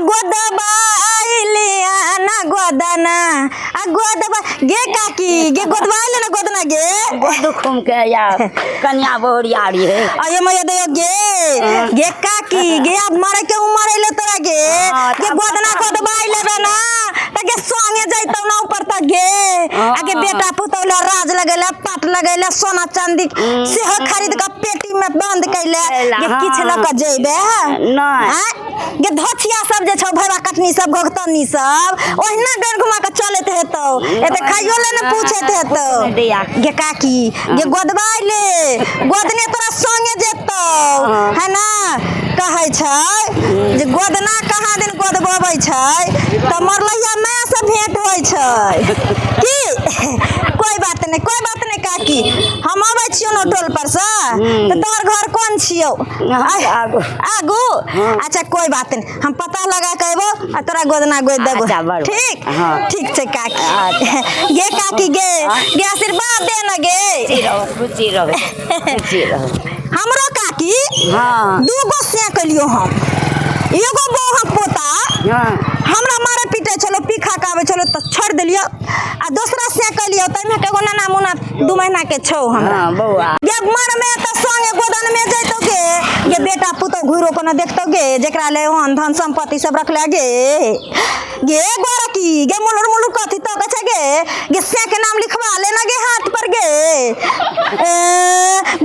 गोदबाइलिया ना गोदना आ गोदबा गे काकी गे गोदबाइले ना गोदना गे गोद घूम के या कन्या बहुरियारी है अये मैया दे गे गे काकी गे अब मारे के उमरे ले तोरा गे गे गोदना गोदबाइले बना त गे संगे जइतौ ना ऊपर त गे आगे बेटा पुतौला राज लगैला पाट लगैला सोना चांदी सेह खरीद के पेटी में बंद कैले गे किछ ल के जेबे नहीं गे धोथिया सब जे छौ भैया कटनी सब घोघतनी सब ओहिना डर घुमा के चलत हेतौ एते खाइयो ले न पूछत हेतौ गे काकी गे गोदबाइले गोदने तोरा संगे जेतौ है ना कहै छै जे गोदना कहाँ दिन गोदबबै छै त मरलैया माय से भेंट होइ छै की कोई बात नहीं काकी हम आबै छियो न टोल पर से त तोहर घर कोन छियो आगू अच्छा कोई बात नहीं हम पता लगा के एबो आ तोरा गोदना गोद देबो ठीक ठीक छै काकी गे काकी गे आशीर्वाद दे न गे रुचि रहो हमरो काकी दूगो से कलियो हम एगो बो हम पोता हमरा मारे पीटे चलो पीखा के आवे चलो त छोड़ देलियो आ दूसरा से कलियो त में केगो नाना मुना 2 महीना के छौ हमरा बौआ गे मर में त संगे गोदन में जइतो गे बेटा पुतो घुरो को न देखतो गे जेकरा ले ओहन धन संपत्ति सब रखले गे गोरकी गे मुलुर कथि तो कछे गे से के नाम लिखवा ले न गे हाथ पर गे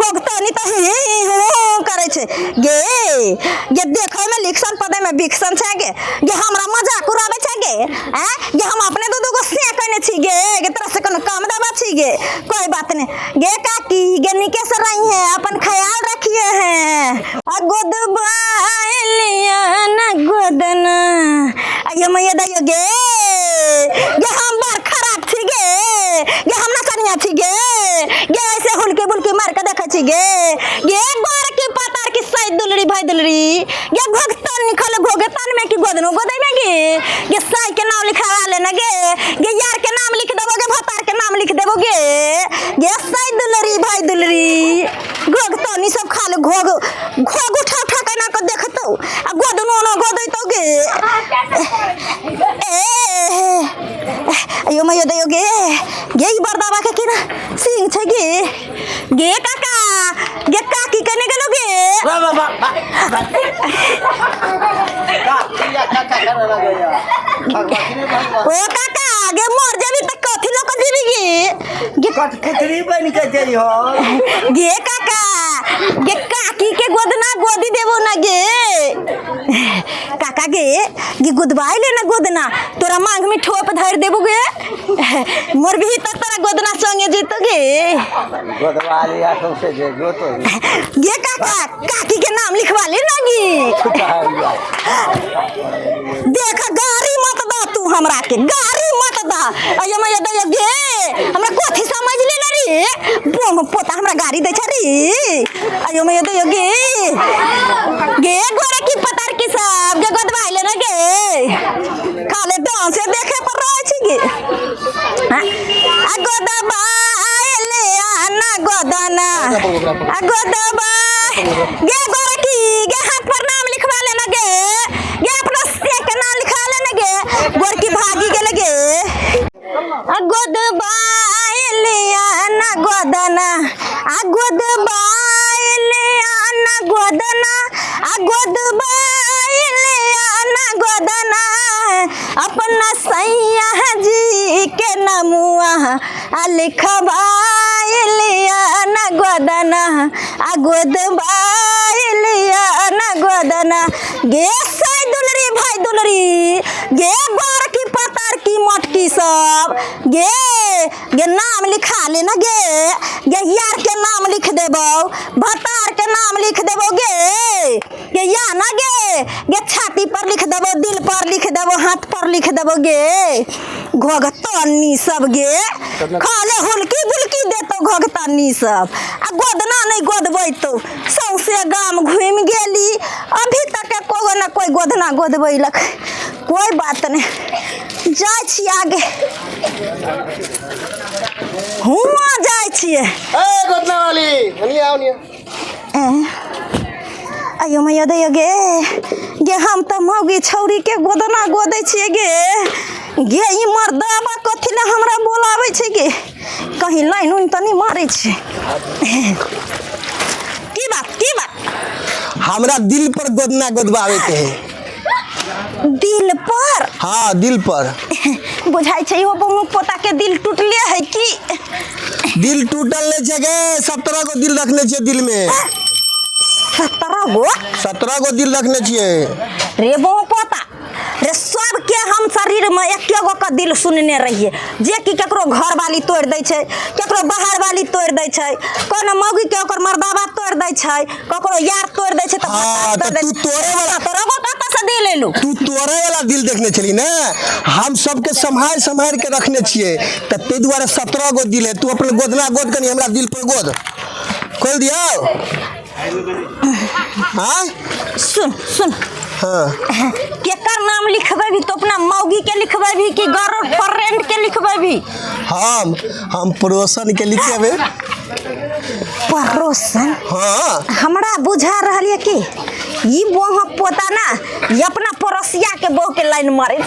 गोगतनी त ही हो करे छे गे देखै में लिखसन पदे में बिक्सन छे गे हमरा मजाक उड़ावे छे गे हम अपने दू गो से कने छी गे तोरा से कोनो काम देबा छी गे कोई बात नहीं गे काकी गे निके से रही है अपन ख्याल रखिए हैं आ गोदबाइलिया ना गोदना अये मैया दयो गे हम बार खराब छी गे हम ना कनिया छी गे ऐसे हुलके बुलके मार के देखै छी गे बार के पतार की सई दुलरी भाई दुलरी घोगतन निकल घोगतन में की गोदनो गोदै में गे सई के नाम लिखवा ले ना गे यार के नाम लिख देबो गे भतार के नाम लिख देबो गे सई दुलरी भाई दुलरी घोगतनी सब खा ले घोग उठा के ना को देखतो आ गोदनो न गोदैतो गे अयो मैया दयो गे ई बरदावा के की ना सिंह छै गे काका काकी कने गेलो गे ओ काका मर जेबी त कथि लोक जीबी गे कठपुतली बन के जइहो काका काकी के गोदना गोदी देबो ना गे काका गे गोदबाइले ना गोदना तोरा मांग में ठोप धर देबो गे मोर भी त तोरा गोदना संगे जीतो गे गोदवालिया से जे जोतो काका काकी के नाम लिखवा ले ना गे देख गाड़ी मत दा तू हमरा के गाड़ी मत दा अयो मैया दयो गे हमरा कोथि समझ ले ना रे बोम पोता हमरा गाड़ी दे छ रे अयो मैया दयो गे गोरे की पतार की सब गोदबाइले ना गे खाले डांस से देखे पर रह छी गे आ गोदबाइले ना गोदना आ गोदबा गोरे की हाथ पर नाम लिखवा ले ना गे अपना से के नाम लिखवा ले ना गे गोर की भागी गेल गे आ गोदबाइले ना गोदना आ गोदबाइले ना गोदना आ गोदबाइले ना गोदना अपना सैया जी के नमुआ आ लिखवाइले ना गोदना आ गोदबाइले ना गोदना गे सई दुलरी भाई दुलरी बार की पतार की मटकी सब नाम लिखा ले ना गे यार के नाम लिख देबो भतार के नाम लिख देबो गे या ना गे छाती पर लिख देबो दिल पर लिख देबो हाथ पर लिख देबो गे घोघतनी सब गे खाले हुलकी बुलकी देतो घोघतनी सब आ गोदना नहीं गोदबै तो सौसे गाम घूम गेली अभी तक कोई ना कोई गोदना गोदबैलक कोई बात नहीं जाय छी आगे हुआ जाय छिए गोदना वाली हनी आओ नहीं अयो मैया दयो गे गे हम तो मौगी छौरी के गोदना गोदै छियै गे ई मर्दाबा कथी ले हमरा बोलाबै छै गे कहीं लाइन उन तनी मारै छै की बात हमरा दिल पर गोदना गोदबावे के है। दिल पर? हाँ दिल पर। बुझाई छै हो बहु पोता के दिल टूटले है की? दिल टूटल नहीं छै गे 17 गो दिल रखने छियै दिल में। 17 गो दिल रखने छियै रे बहु पोता रे सबके हम शरीर में एके गो का दिल सुनने रहिए जे कि केकरो घर वाली तोड़ दै छै केकरो बाहर वाली तोड़ दै छै कोनो मौगी के ओकर मर्दावा तोड़ दै छै ककरो यार तोड़ दै छै हाँ, तो तू तोड़े वाला दिल एलू तू तोड़े वाला दिल देखने चली ना हम सबके संभाल के रखने छिए त ते दुआरे 17 गो दिल है तू अपने गोदना गोद कनी हमरा दिल पर गोद खोल दियो। हाँ सुन हाँ केकर नाम लिखबे भी तो अपना मौगी के लिखबे भी कि गर्ल फ्रेंड के लिखबे भी? हम पड़ोसन के लिखेबे। पड़ोसन? हाँ हमरा बुझा रहल है कि ई बोह पोता ना ये अपना पड़ोसिया के बहू के लाइन मारे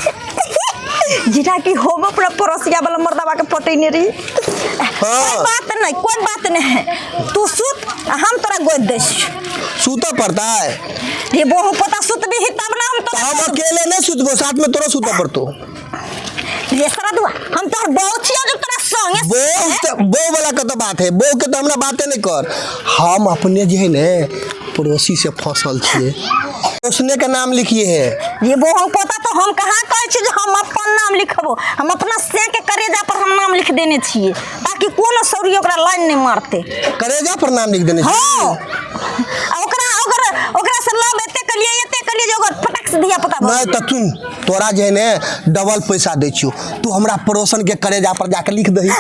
जिटा कि होब अपना पड़ोसिया वाला मर्दावा के पटैने रही। कोई बात नहीं है तू सुत हम तोरा गोद दे सूता पड़ता है ये बहु पोता सुत भी तब ना हम अकेले नहीं सुतबो साथ में तोरा सूता पड़तो रे सरदुआ हम तोर बहू छियो जो तोरा संगे बहू वाला का तो बात है बहू के तो हमरा बातें नहीं कर हम अपने जे है ने पड़ोसी से फसल छिए उसने का नाम लिखिए है। ये बहु पोता तो हम कहाँ कहे छी हम अपन नाम लिखबो हम अपना से के करेजा पर हम नाम लिख देने छिए ताकि कोनो सौरी ओकरा लाइन नहीं मारते। करेजा पर नाम लिख देने हां ओकरा से लाभ एते कलिए जो फटक से दिया पता नहीं त तू तोरा जे ने डबल पैसा दे छियो तू हमरा पड़ोसन के करेजा पर जाके लिख दही।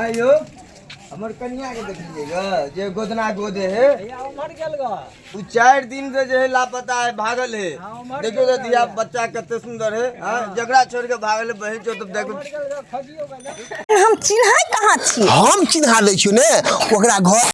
आयो हमर कन्या के देखिएगा जे गोदना गोदे है मर गेल ग उ 4 दिन से जे है लापता है भागल है देखियो तो दिया बच्चा कते सुंदर है हां जगड़ा छोड़ के भागल है बहन जो तब देखो हम चिन्हाई कहां छी? हम चिन्हा ले छियो ने ओकरा घर